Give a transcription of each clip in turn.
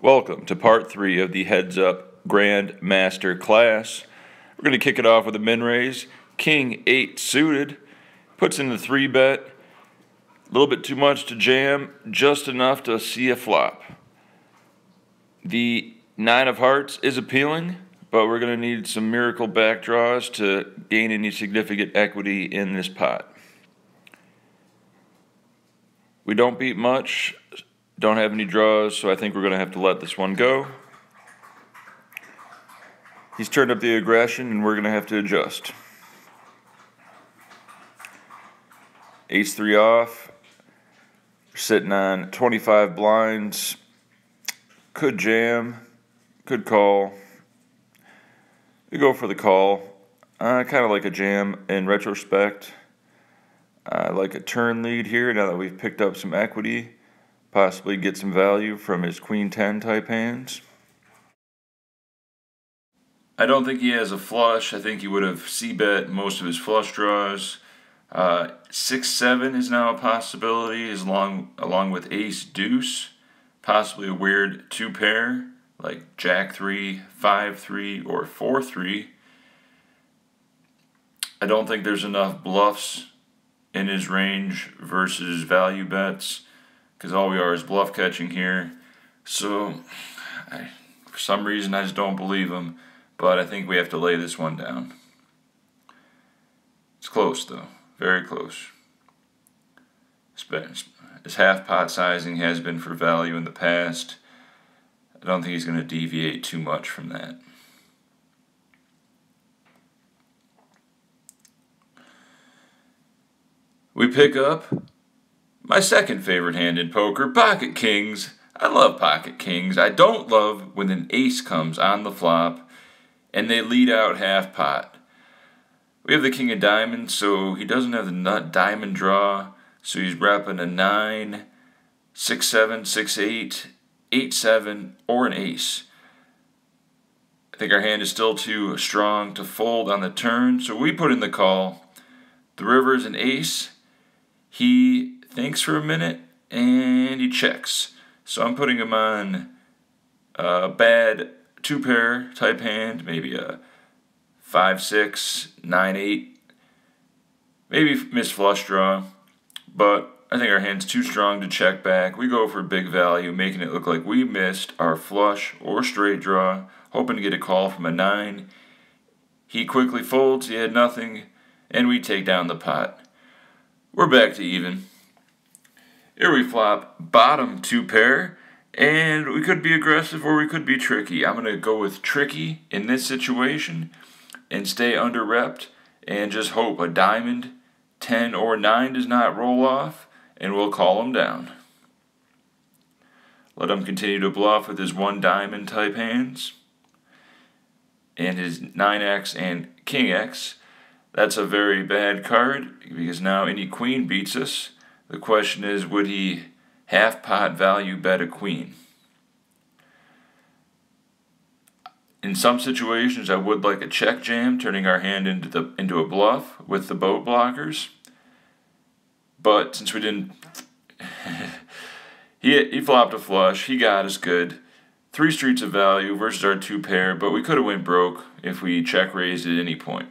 Welcome to part 3 of the Heads Up Grandmaster class. We're going to kick it off with a min raise. King 8 suited, puts in the 3-bet, a little bit too much to jam, just enough to see a flop. The 9 of hearts is appealing, but we're going to need some miracle backdraws to gain any significant equity in this pot. We don't beat much. Don't have any draws, so I think we're going to have to let this one go. He's turned up the aggression, and we're going to have to adjust. Ace-3 off. We're sitting on 25 blinds. Could jam. Could call. We go for the call. I kind of like a jam in retrospect. I like a turn lead here now that we've picked up some equity. Possibly get some value from his Queen-10 type hands. I don't think he has a flush. I think he would have c-bet most of his flush draws. 6-7 is now a possibility, along with ace-deuce. Possibly a weird 2-pair, like jack-3, 5-3, or 4-3. I don't think there's enough bluffs in his range versus value bets, because all we are is bluff catching here. So, for some reason, I just don't believe him. But I think we have to lay this one down. It's close, though. Very close. His half pot sizing has been for value in the past. I don't think he's going to deviate too much from that. We pick up my second favorite hand in poker, pocket kings. I love pocket kings. I don't love when an ace comes on the flop and they lead out half pot. We have the king of diamonds, so he doesn't have the nut diamond draw, so he's repping a 9, 6-7, 6-8, 8-7, or an ace. I think our hand is still too strong to fold on the turn, so we put in the call. The river is an ace. He thinks for a minute, and he checks. So I'm putting him on a bad 2-pair type hand, maybe a 5-6, 9-8, maybe miss flush draw, but I think our hand's too strong to check back. We go for big value, making it look like we missed our flush or straight draw, hoping to get a call from a 9. He quickly folds, he had nothing, and we take down the pot. We're back to even. Here we flop bottom 2-pair, and we could be aggressive or we could be tricky. I'm going to go with tricky in this situation and stay under repped and just hope a diamond, 10 or 9 does not roll off, and we'll call him down. Let him continue to bluff with his 1 diamond type hands and his 9x and king x. That's a very bad card because now any queen beats us. The question is, would he half pot value bet a queen? In some situations, I would like a check jam, turning our hand into a bluff with the boat blockers. But since we didn't, he flopped a flush. He got us good. 3 streets of value versus our 2-pair, but we could have went broke if we check raised at any point.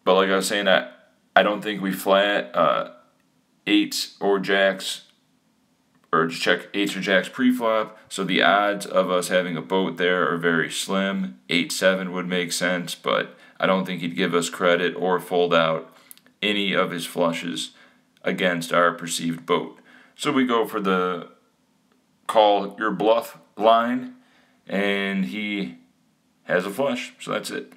But like I was saying, I don't think we flat 8s or jacks, or just check 8s or jacks pre-flop, so the odds of us having a boat there are very slim. 8-7 would make sense, but I don't think he'd give us credit or fold out any of his flushes against our perceived boat. So we go for the call your bluff line, and he has a flush, so that's it.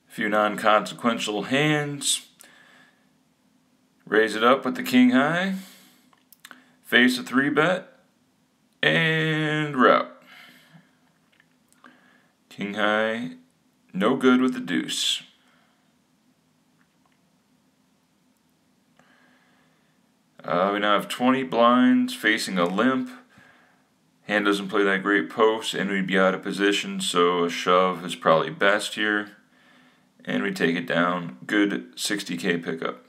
Few non-consequential hands. Raise it up with the king high. Face a 3-bet. And route. King high, no good with the deuce. We now have 20 blinds facing a limp. Hand doesn't play that great post, and we'd be out of position, so a shove is probably best here. And we take it down. Good 60K pickup.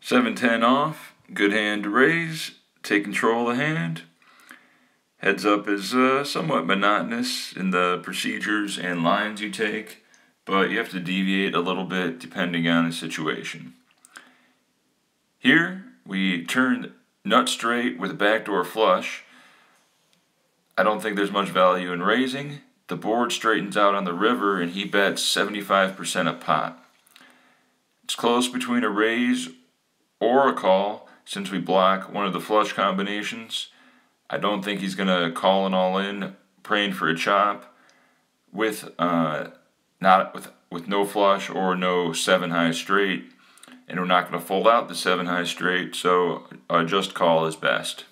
7-10 off, good hand to raise, take control of the hand. Heads up is somewhat monotonous in the procedures and lines you take, but you have to deviate a little bit depending on the situation. Here, we turn nut straight with a backdoor flush. I don't think there's much value in raising. The board straightens out on the river and he bets 75% a pot. It's close between a raise or a call since we block one of the flush combinations. I don't think he's going to call an all-in, praying for a chop with no flush or no 7-high straight, and we're not going to fold out the 7-high straight, so a just call is best.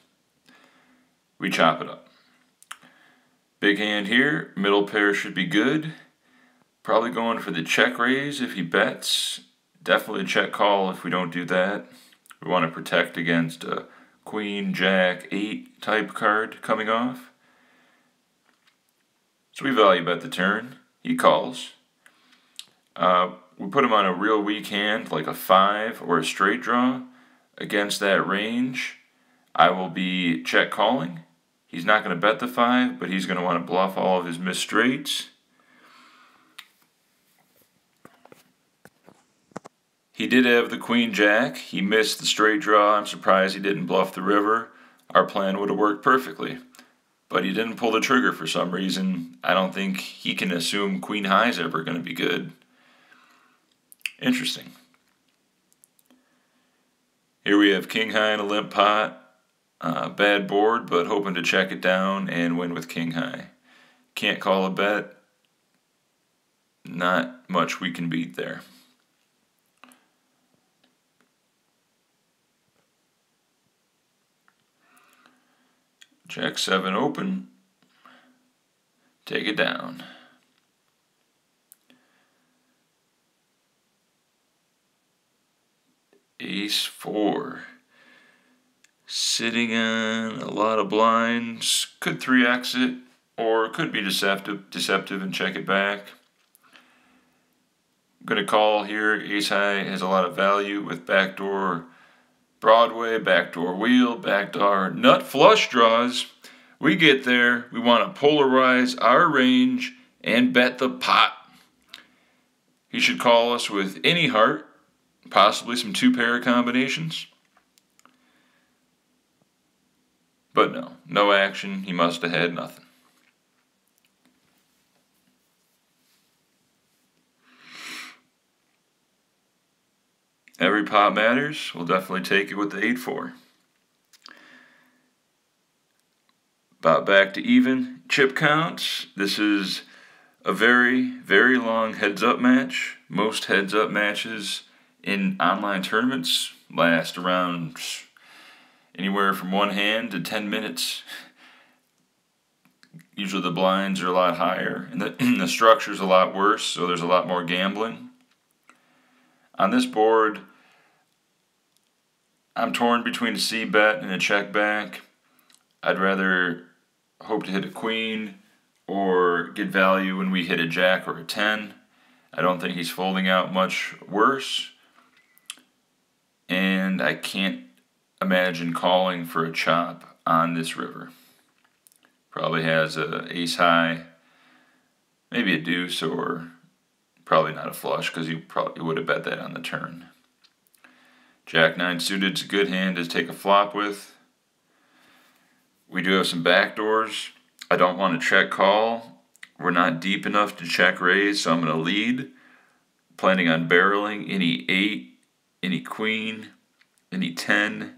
We chop it up. Big hand here, middle pair should be good. Probably going for the check raise if he bets. Definitely a check call if we don't do that. We want to protect against a Queen, Jack, 8 type card coming off. So we value bet the turn. He calls. We put him on a real weak hand, like a 5 or a straight draw. Against that range, I will be check calling. He's not going to bet the 5, but he's going to want to bluff all of his missed straights. He did have the Queen Jack. He missed the straight draw. I'm surprised he didn't bluff the river. Our plan would have worked perfectly. But he didn't pull the trigger for some reason. I don't think he can assume Queen High is ever going to be good. Interesting. Here we have King High in a limp pot. Bad board, but hoping to check it down and win with King High. Can't call a bet. Not much we can beat there. Jack 7 open. Take it down. Ace 4. Sitting on a lot of blinds. Could 3x it, or could be deceptive and check it back. I'm going to call here. Ace High has a lot of value with backdoor Broadway, backdoor wheel, backdoor nut flush draws. We get there. We want to polarize our range and bet the pot. He should call us with any heart, possibly some 2-pair combinations. But no action. He must have had nothing. Every pot matters. We'll definitely take it with the 8-4. About back to even. Chip counts. This is a very, very long heads-up match. Most heads-up matches in online tournaments last around anywhere from 1 hand to 10 minutes. Usually the blinds are a lot higher, and the structure's a lot worse, so there's a lot more gambling. On this board, I'm torn between a C-bet and a check back. I'd rather hope to hit a queen or get value when we hit a jack or a 10. I don't think he's folding out much worse. And I can't imagine calling for a chop on this river. Probably has a ace high, maybe a deuce, or probably not a flush because you probably would have bet that on the turn. Jack 9 suited's a good hand to take a flop with. We do have some backdoors. I don't want to check call. We're not deep enough to check raise, so I'm going to lead. Planning on barreling any 8, any queen, any 10,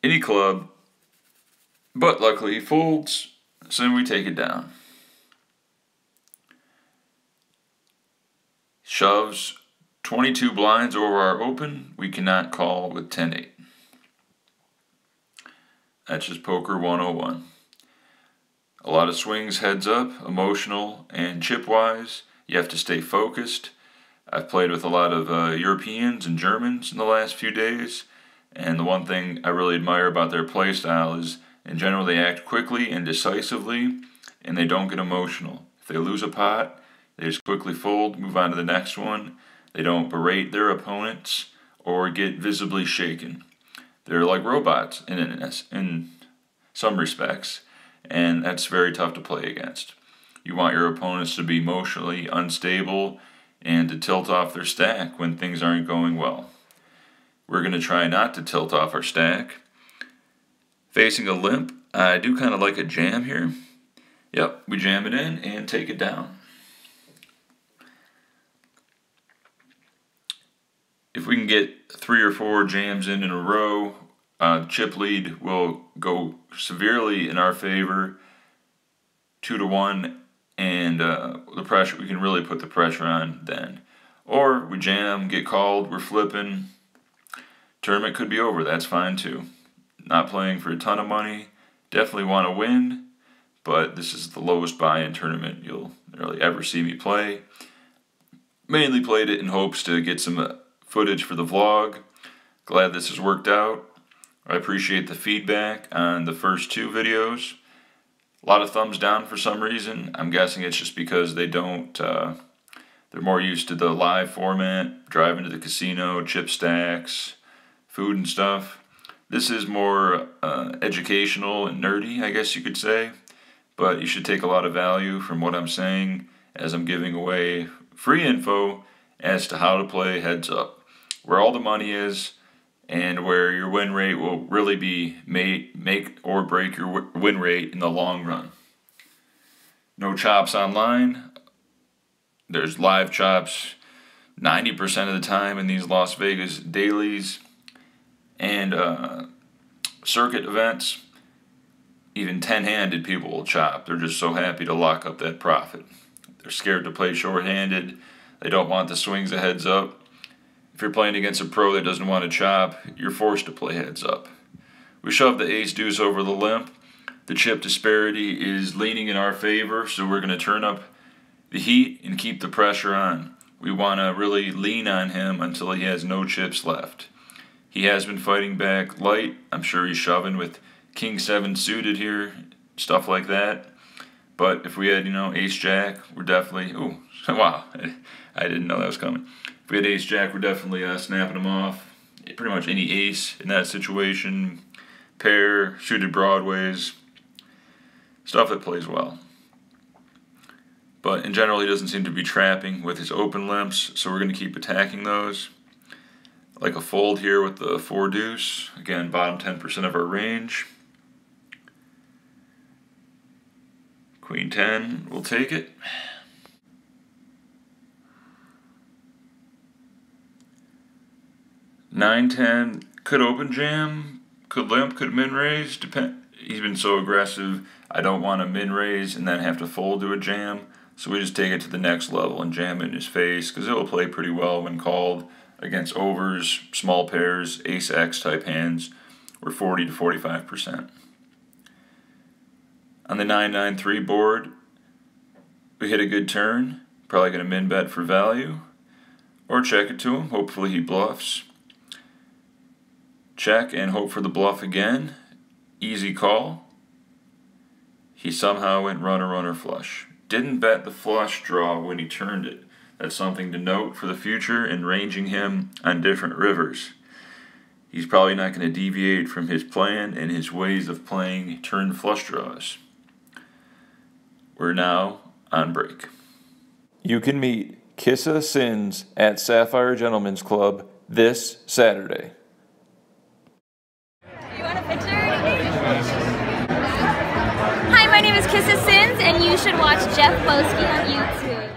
any club. But luckily he folds, so then we take it down. Shoves 22 blinds over our open. We cannot call with 10-8. That's just poker 101. A lot of swings heads up, emotional and chip-wise. You have to stay focused. I've played with a lot of Europeans and Germans in the last few days, and the one thing I really admire about their play style is in general they act quickly and decisively, and they don't get emotional. If they lose a pot, they just quickly fold, move on to the next one. They don't berate their opponents or get visibly shaken. They're like robots in some respects, and that's very tough to play against. You want your opponents to be emotionally unstable and to tilt off their stack when things aren't going well. We're going to try not to tilt off our stack. Facing a limp, I do kind of like a jam here. Yep, we jam it in and take it down. If we can get 3 or 4 jams in a row, chip lead will go severely in our favor, 2-1, and the pressure, we can really put the pressure on then. Or we jam, get called, we're flipping, tournament could be over, that's fine too. Not playing for a ton of money, definitely want to win, but this is the lowest buy-in tournament you'll really ever see me play. Mainly played it in hopes to get some footage for the vlog. Glad this has worked out. I appreciate the feedback on the first 2 videos. A lot of thumbs down for some reason. I'm guessing it's just because they don't, they're more used to the live format, driving to the casino, chip stacks, food and stuff. This is more educational and nerdy, I guess you could say. But you should take a lot of value from what I'm saying as I'm giving away free info as to how to play heads up, where all the money is, and where your win rate will really be make or break your win rate in the long run. No chops online. There's live chops 90% of the time in these Las Vegas dailies and circuit events. Even 10-handed people will chop. They're just so happy to lock up that profit. They're scared to play short-handed. They don't want the swings of heads up. If you're playing against a pro that doesn't want to chop, you're forced to play heads up. We shoved the ace-deuce over the limp. The chip disparity is leaning in our favor, so we're going to turn up the heat and keep the pressure on. We want to really lean on him until he has no chips left. He has been fighting back light. I'm sure he's shoving with King 7 suited here, stuff like that. But if we had, ace-jack, we're definitely... Ooh, wow, I didn't know that was coming. If we had ace-jack, we're definitely snapping him off. Pretty much any ace in that situation. Pair, suited broadways, stuff that plays well. But in general, he doesn't seem to be trapping with his open limps, so we're going to keep attacking those. Like a fold here with the 4-deuce. Again, bottom 10% of our range. Queen 10, we'll take it. Nine 10 could open jam, could limp, could min raise. He's been so aggressive. I don't want to min raise and then have to fold to a jam. So we just take it to the next level and jam it in his face because it will play pretty well when called against overs, small pairs, ace-x type hands. We're 40 to 45%. On the 9-9-3 board, we hit a good turn. Probably going to min bet for value. Or check it to him. Hopefully he bluffs. Check and hope for the bluff again. Easy call. He somehow went runner flush. Didn't bet the flush draw when he turned it. That's something to note for the future in ranging him on different rivers. He's probably not going to deviate from his plan and his ways of playing turn flush draws. We're now on break. You can meet Kissa Sins at Sapphire Gentlemen's Club this Saturday. You want a picture? Hi, my name is Kissa Sins, and you should watch Jeff Boski on YouTube.